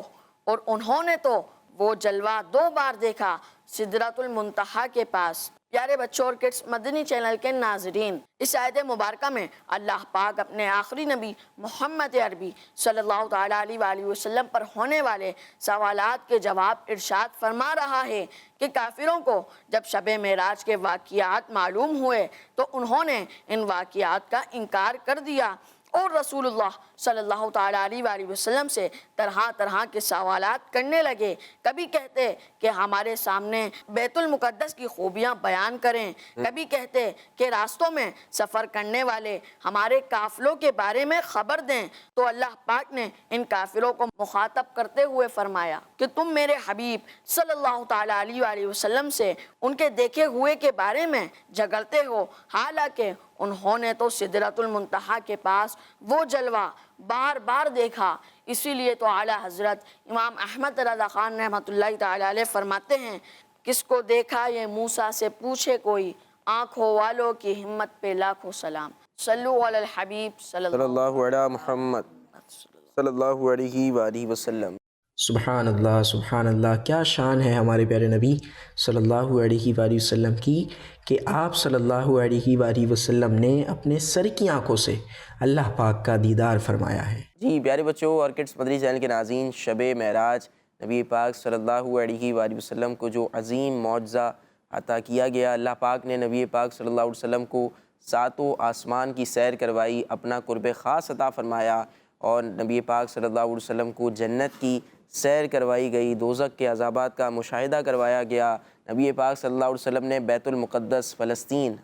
اور انہوں نے تو وہ جلوہ 2 بار دیکھا سدرۃ المنتہا کے پاس۔ پیارے بچوں اور کڈس مدنی چینل کے ناظرین، اس آیت مبارکہ میں اللہ پاک اپنے آخری نبی محمد عربی صلی اللہ تعالیٰ علیہ وآلہ وسلم پر ہونے والے سوالات کے جواب ارشاد فرما رہا ہے کہ کافروں کو جب شب معراج کے واقعات معلوم ہوئے تو انہوں نے ان واقعات کا انکار کر دیا اور رسول اللہ صلی اللہ تعالیٰ علیہ وآلہ وسلم سے طرح طرح کے سوالات کرنے لگے۔ کبھی کہتے کہ ہمارے سامنے بیت المقدس کی خوبیاں بیان کریں، کبھی کہتے کہ راستوں میں سفر کرنے والے ہمارے قافلوں کے بارے میں خبر دیں۔ تو اللہ پاک نے ان کافروں کو مخاطب کرتے ہوئے فرمایا کہ تم میرے حبیب صلی اللہ تعالیٰ علیہ وآلہ وسلم سے ان کے دیکھے ہوئے کے بارے میں جھگڑتے ہو، حالانکہ انہوں نے تو سدرۃ المنتہا کے پاس وہ جلوہ بار بار دیکھا۔ اسی لیے تو اعلیٰ حضرت امام احمد رضا خان رحمۃ اللہ تعالیٰ علیہ فرماتے ہیں، کس کو دیکھا یہ موسیٰ سے پوچھے کوئی، آنکھوں والوں کی ہمت پہ لاکھوں سلام۔ صلو علی الحبیب صلی اللہ علی محمد صلی اللہ علیہ وآلہ وسلم۔ سبحان اللہ، کیا شان ہے ہمارے پیارے نبی صلی اللہ علیہ وآلہ وسلم کی کہ آپ صلی اللہ علیہ وآلہ وسلم نے اپنے سر کی آنکھوں سے اللہ پاک کا دیدار فرمایا ہے۔ جی پیارے بچوں اور کڈس مدنی چینل کے ناظرین، شب معراج نبی پاک صلی اللہ علیہ وآلہ وسلم کو جو عظیم معجزہ عطا کیا گیا، اللہ پاک نے نبی پاک صلی اللہ علیہ وسلم کو 7 آسمان کی سیر کروائی، اپنا قرب خاص عطا فرمایا، اور نبی پاک صلی اللہ علیہ وسلم کو جنت کی سیر کروائی گئی، دوزخ کے عذابات کا مشاہدہ کروایا گیا۔ نبی پاک صلی اللہ علیہ وسلم نے بیت المقدس فلسطین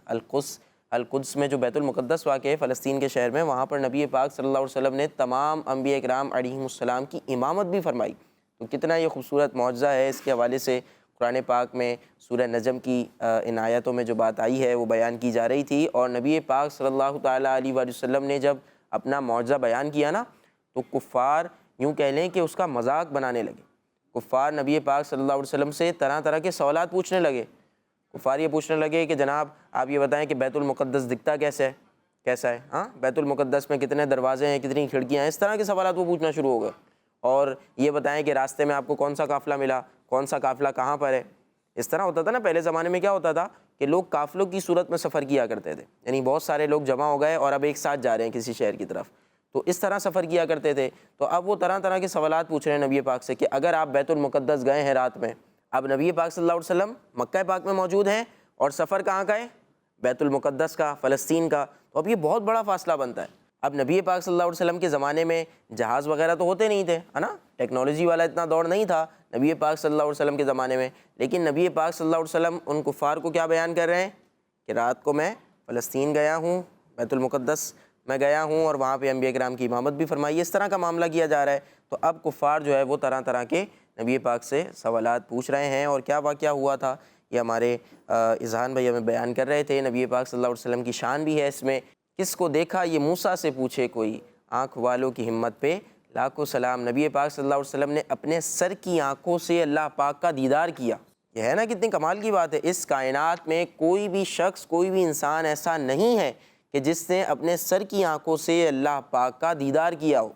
القدس میں جو بیت المقدس واقع ہے فلسطین کے شہر میں، وہاں پر نبی پاک صلی اللہ علیہ وسلم نے تمام انبیاء کرام علیہم السلام کی امامت بھی فرمائی۔ تو کتنا یہ خوبصورت معجزہ ہے، اس کے حوالے سے قرآن پاک میں سورہ نجم کی ان آیتوں میں جو بات آئی ہے وہ بیان کی جا رہی تھی، اور نبی پاک صلی اللہ تعالیٰ علیہ وآلہ وسلم نے جب اپنا معجزہ بیان کیا نا تو کفار یوں کہہ لیں کہ اس کا مذاق بنانے لگے۔ کفار نبی پاک صلی اللہ علیہ وسلم سے طرح طرح کے سوالات پوچھنے لگے۔ کفار یہ پوچھنے لگے کہ جناب آپ یہ بتائیں کہ بیت المقدس دکھتا کیسا ہے، ہاں بیت المقدس میں کتنے دروازے ہیں، کتنی کھڑکیاں ہیں، اس طرح کے سوالات وہ پوچھنا شروع ہو گئے۔ اور یہ بتائیں کہ راستے میں آپ کو کون سا قافلہ ملا، کون سا قافلہ کہاں پر ہے۔ اس طرح ہوتا تھا نا پہلے زمانے میں، کیا ہوتا تھا کہ لوگ قافلوں کی صورت میں سفر کیا کرتے تھے، یعنی بہت سارے لوگ جمع ہو گئے اور اب ایک ساتھ جا رہے ہیں کسی شہر کی طرف، تو اس طرح سفر کیا کرتے تھے۔ تو اب وہ طرح طرح کے سوالات پوچھ رہے ہیں نبی پاک سے کہ اگر آپ بیت المقدس گئے ہیں رات میں، اب نبی پاک صلی اللہ علیہ وسلم مکہ پاک میں موجود ہیں اور سفر کہاں کا ہے، بیت المقدس کا، فلسطین کا، تو اب یہ بہت بڑا فاصلہ بنتا ہے۔ اب نبی پاک صلی اللہ علیہ وسلم کے زمانے میں جہاز وغیرہ تو ہوتے نہیں تھے، ہے نا، ٹیکنالوجی والا اتنا دور نہیں تھا نبی پاک صلی اللہ علیہ وسلم کے زمانے میں، لیکن نبی پاک صلی اللہ علیہ وسلم ان کفار کو کیا بیان کر رہے ہیں کہ رات کو میں فلسطین گیا ہوں، بیت المقدس میں گیا ہوں، اور وہاں پہ انبیاء کرام کی امامت بھی فرمائی۔ اس طرح کا معاملہ کیا جا رہا ہے۔ تو اب کفار جو ہے وہ طرح طرح کے نبی پاک سے سوالات پوچھ رہے ہیں، اور کیا واقعہ ہوا تھا یہ ہمارے اذہان بھائی ہمیں بیان کر رہے تھے۔ نبی پاک صلی اللہ علیہ وسلم کی شان بھی ہے اس میں، کس کو دیکھا یہ موسیٰ سے پوچھے کوئی، آنکھ والوں کی ہمت پہ لاکھوں سلام۔ نبی پاک صلی اللہ علیہ وسلم نے اپنے سر کی آنکھوں سے اللہ پاک کا دیدار کیا۔ یہ ہے نا کتنی کمال کی بات ہے، اس کائنات میں کوئی بھی شخص، کوئی بھی انسان ایسا نہیں ہے کہ جس نے اپنے سر کی آنکھوں سے اللہ پاک کا دیدار کیا ہو۔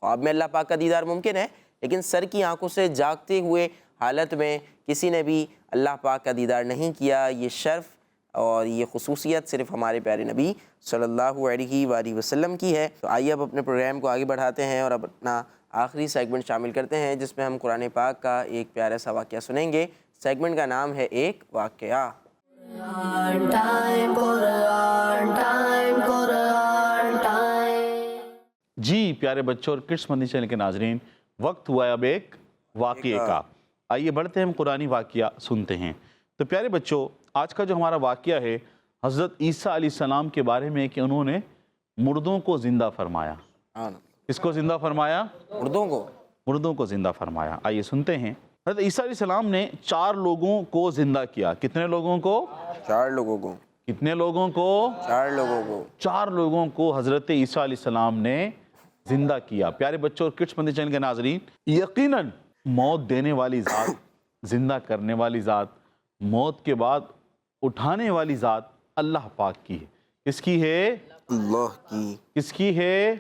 خواب میں اللہ پاک کا دیدار ممکن ہے، لیکن سر کی آنکھوں سے جاگتے ہوئے حالت میں کسی نے بھی اللہ پاک کا دیدار نہیں کیا۔ یہ شرف اور یہ خصوصیت صرف ہمارے پیارے نبی صلی اللہ علیہ وآلہ وسلم کی ہے۔ تو آئیے اب اپنے پروگرام کو آگے بڑھاتے ہیں اور اب اپنا آخری سیگمنٹ شامل کرتے ہیں، جس میں ہم قرآن پاک کا ایک پیارا سا واقعہ سنیں گے۔ سیگمنٹ کا نام ہے ایک واقعہ۔ Quran time, Quran time, Quran time. جی پیارے بچوں اور کڈس مدنی چینل کے ناظرین، وقت ہوا ہے اب ایک واقعے کا۔ آئیے بڑھتے ہیں، ہم قرآنی واقعہ سنتے ہیں۔ تو پیارے بچوں، آج کا جو ہمارا واقعہ ہے حضرت عیسیٰ علیہ السلام کے بارے میں کہ انہوں نے مردوں کو زندہ فرمایا۔ کس کو زندہ فرمایا؟ مردوں کو زندہ فرمایا۔ آئیے سنتے ہیں۔ حضرت عیسیٰ علیہ السلام نے 4 لوگوں کو زندہ کیا۔ کتنے لوگوں کو؟ 4 لوگوں کو۔ کتنے لوگوں کو؟ 4 لوگوں کو۔ 4 لوگوں کو حضرت عیسیٰ علیہ السلام نے زندہ کیا۔ پیارے بچوں اور کڈس مدنی چینل کے ناظرین، یقیناً موت دینے والی ذات، زندہ کرنے والی ذات، موت کے بعد اٹھانے والی ذات اللہ پاک کی ہے۔ کس کی ہے؟ اللہ کی۔ کس کی ہے؟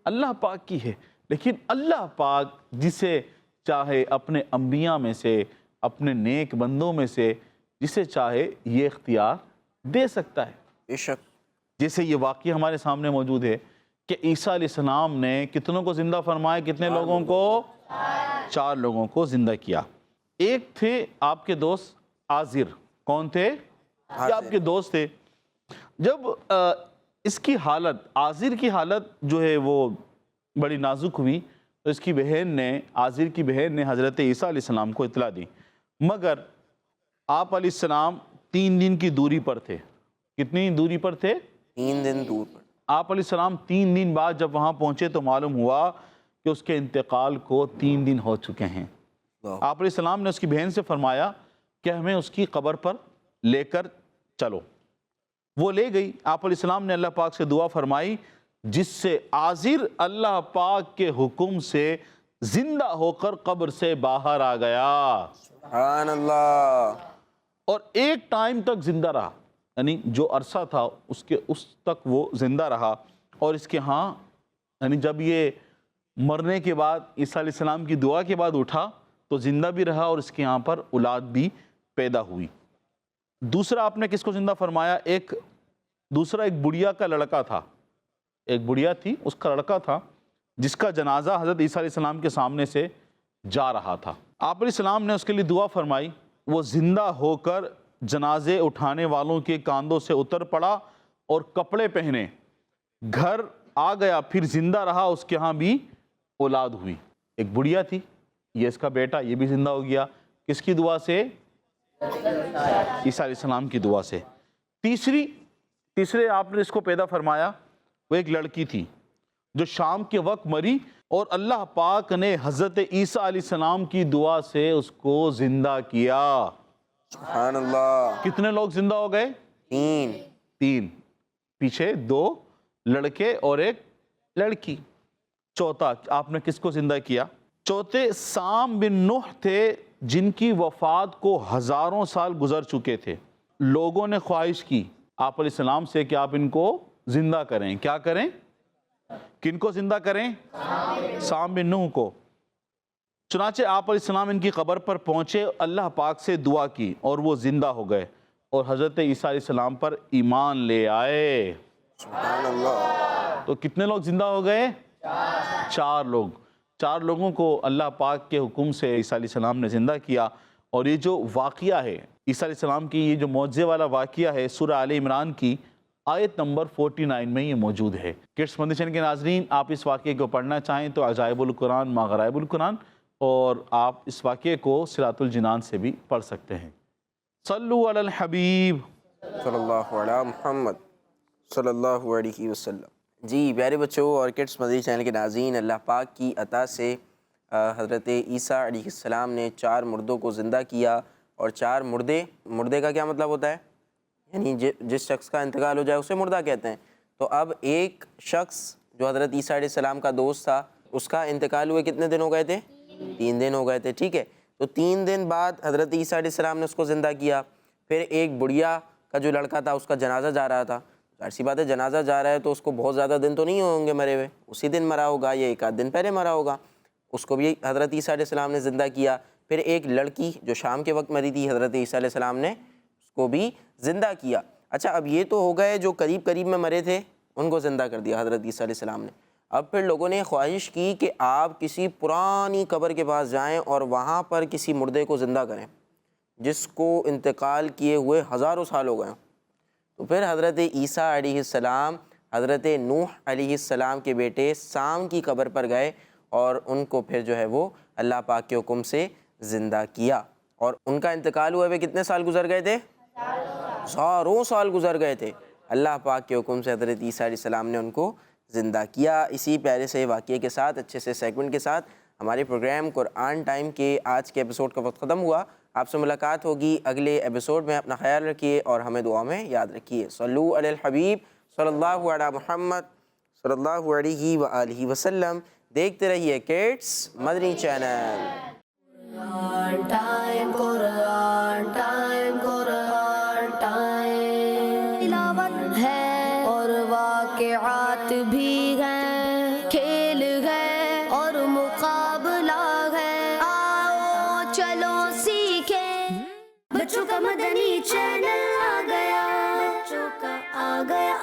اللہ پاک کی ہے۔ لیکن اللہ پاک جسے چاہے اپنے انبیاء میں سے، اپنے نیک بندوں میں سے جسے چاہے یہ اختیار دے سکتا ہے۔ بے شک۔ جیسے یہ واقعہ ہمارے سامنے موجود ہے کہ عیسیٰ علیہ السلام نے کتنوں کو زندہ فرمایا؟ کتنے لوگوں کو؟ 4 لوگوں کو زندہ کیا۔ ایک تھے آپ کے دوست عازر۔ کون تھے؟ یہ آپ کے دوست تھے۔ جب اس کی حالت، عازر کی حالت جو ہے وہ بڑی نازک ہوئی تو اس کی بہن نے، عازر کی بہن نے حضرت عیسیٰ علیہ السلام کو اطلاع دی، مگر آپ علیہ السلام 3 دن کی دوری پر تھے۔ کتنی دوری پر تھے؟ 3 دن دور پر۔ آپ علیہ السلام 3 دن بعد جب وہاں پہنچے تو معلوم ہوا کہ اس کے انتقال کو 3 دن ہو چکے ہیں۔ آپ علیہ السلام نے اس کی بہن سے فرمایا کہ ہمیں اس کی قبر پر لے کر چلو۔ وہ لے گئی۔ آپ علیہ السلام نے اللہ پاک سے دعا فرمائی جس سے عازر اللہ پاک کے حکم سے زندہ ہو کر قبر سے باہر آ گیا۔ سبحان اللہ۔ اور ایک ٹائم تک زندہ رہا، یعنی جو عرصہ تھا اس تک وہ زندہ رہا۔ اور اس کے ہاں یعنی جب یہ مرنے کے بعد عیسیٰ علیہ السلام کی دعا کے بعد اٹھا تو زندہ بھی رہا اور اس کے یہاں پر اولاد بھی پیدا ہوئی۔ دوسرا آپ نے کس کو زندہ فرمایا؟ ایک بڑھیا کا لڑکا تھا۔ ایک بڑھیا تھی، اس کا لڑکا تھا جس کا جنازہ حضرت عیسیٰ علیہ السلام کے سامنے سے جا رہا تھا۔ آپ علیہ السلام نے اس کے لیے دعا فرمائی۔ وہ زندہ ہو کر جنازے اٹھانے والوں کے کاندھوں سے اتر پڑا اور کپڑے پہنے گھر آ گیا، پھر زندہ رہا، اس کے ہاں بھی اولاد ہوئی۔ ایک بڑھیا تھی، یہ اس کا بیٹا، یہ بھی زندہ ہو گیا۔ کس کی دعا سے؟ عیسیٰ علیہ السلام کی دعا سے۔ تیسرے آپ نے اس کو پیدا فرمایا، وہ ایک لڑکی تھی جو شام کے وقت مری اور اللہ پاک نے حضرت عیسیٰ علیہ السلام کی دعا سے اس کو زندہ کیا۔ سبحان اللہ۔ کتنے لوگ زندہ ہو گئے؟ 3۔ پیچھے 2 لڑکے اور ایک لڑکی۔ چوتھا آپ نے کس کو زندہ کیا؟ چوتھے سام بن نوح تھے جن کی وفات کو ہزاروں سال گزر چکے تھے۔ لوگوں نے خواہش کی آپ علیہ السلام سے کہ آپ ان کو زندہ کریں۔ کیا کریں؟ کن کو زندہ کریں؟ سام بن نوح کو۔ چنانچہ آپ علیہ السلام ان کی قبر پر پہنچے، اللہ پاک سے دعا کی اور وہ زندہ ہو گئے اور حضرت عیسیٰ علیہ السلام پر ایمان لے آئے۔ سبحان اللہ۔ تو کتنے لوگ زندہ ہو گئے؟ 4 لوگ۔ 4 لوگوں کو اللہ پاک کے حکم سے عیسیٰ علیہ السلام نے زندہ کیا۔ اور یہ جو واقعہ ہے عیسیٰ علیہ السلام کی، یہ جو معجزے والا واقعہ ہے، سورہ آل عمران کی آیت نمبر 49 میں یہ موجود ہے۔ کڈس مدنی چینل کے ناظرین، آپ اس واقعے کو پڑھنا چاہیں تو عجائب القرآن ما غرائب القرآن، اور آپ اس واقعے کو صراط الجنان سے بھی پڑھ سکتے ہیں۔ صلو علی الحبیب صلی اللہ علی محمد صلی اللہ علیہ وسلم۔ جی پیارے بچوں اور کڈس مدنی چینل کے ناظرین، اللہ پاک کی عطا سے حضرت عیسیٰ علیہ السلام نے 4 مردوں کو زندہ کیا۔ اور 4 مردے کا کیا مطلب ہوتا ہے؟ یعنی جس شخص کا انتقال ہو جائے اسے مردہ کہتے ہیں۔ تو اب ایک شخص جو حضرت عیسیٰ علیہ السلام کا دوست تھا، اس کا انتقال ہوئے کتنے دن ہو گئے تھے؟ 3 دن ہو گئے تھے، ٹھیک ہے۔ تو 3 دن بعد حضرت عیسیٰ علیہ السلام نے اس کو زندہ کیا۔ پھر ایک بڑھیا کا جو لڑکا تھا اس کا جنازہ جا رہا تھا۔ ظاہر سی بات ہے، جنازہ جا رہا ہے تو اس کو بہت زیادہ دن تو نہیں ہوں گے مرے ہوئے، اسی دن مرا ہوگا یا 1 آدھ دن پہلے مرا ہوگا، اس کو بھی حضرت عیسیٰ علیہ السلام نے زندہ کیا۔ پھر ایک لڑکی جو شام کے وقت مری تھی، حضرت عیسیٰ علیہ السلام نے اس کو بھی زندہ کیا۔ اچھا، اب یہ تو ہو گئے جو قریب میں مرے تھے، ان کو زندہ کر دیا حضرت عیسیٰ علیہ السلام نے۔ اب پھر لوگوں نے خواہش کی کہ آپ کسی پرانی قبر کے پاس جائیں اور وہاں پر کسی مردے کو زندہ کریں جس کو انتقال کیے ہوئے ہزاروں سال ہو گئے۔ تو پھر حضرت عیسیٰ علیہ السلام حضرت نوح علیہ السلام کے بیٹے سام کی قبر پر گئے اور ان کو پھر جو ہے وہ اللہ پاک کے حکم سے زندہ کیا، اور ان کا انتقال ہوئے ہوئے کتنے سال گزر گئے تھے؟ ہزاروں سال گزر گئے تھے۔ اللہ پاک کے حکم سے حضرت عیسیٰ علیہ السلام نے ان کو زندہ کیا۔ اسی پیارے سے واقعے کے ساتھ، اچھے سے سیگمنٹ کے ساتھ ہمارے پروگرام قرآن ٹائم کے آج کے ایپیسوڈ کا وقت ختم ہوا۔ آپ سے ملاقات ہوگی اگلے ایپیسوڈ میں۔ اپنا خیال رکھیے اور ہمیں دعا میں یاد رکھیے۔ صلو علی الحبیب صلی اللہ علی محمد صلی اللہ علیہ وآلہ وسلم۔ دیکھتے رہیے کڈس مدنی channel. Time, Quran time, Quran time. تلاوت ہے اور واقعات بھی ہیں، کھیل ہے اور مقابلہ ہے، آؤ چلو سیکھیں۔ بچوں کا مدنی چینل آ گیا، بچوں کا آ گیا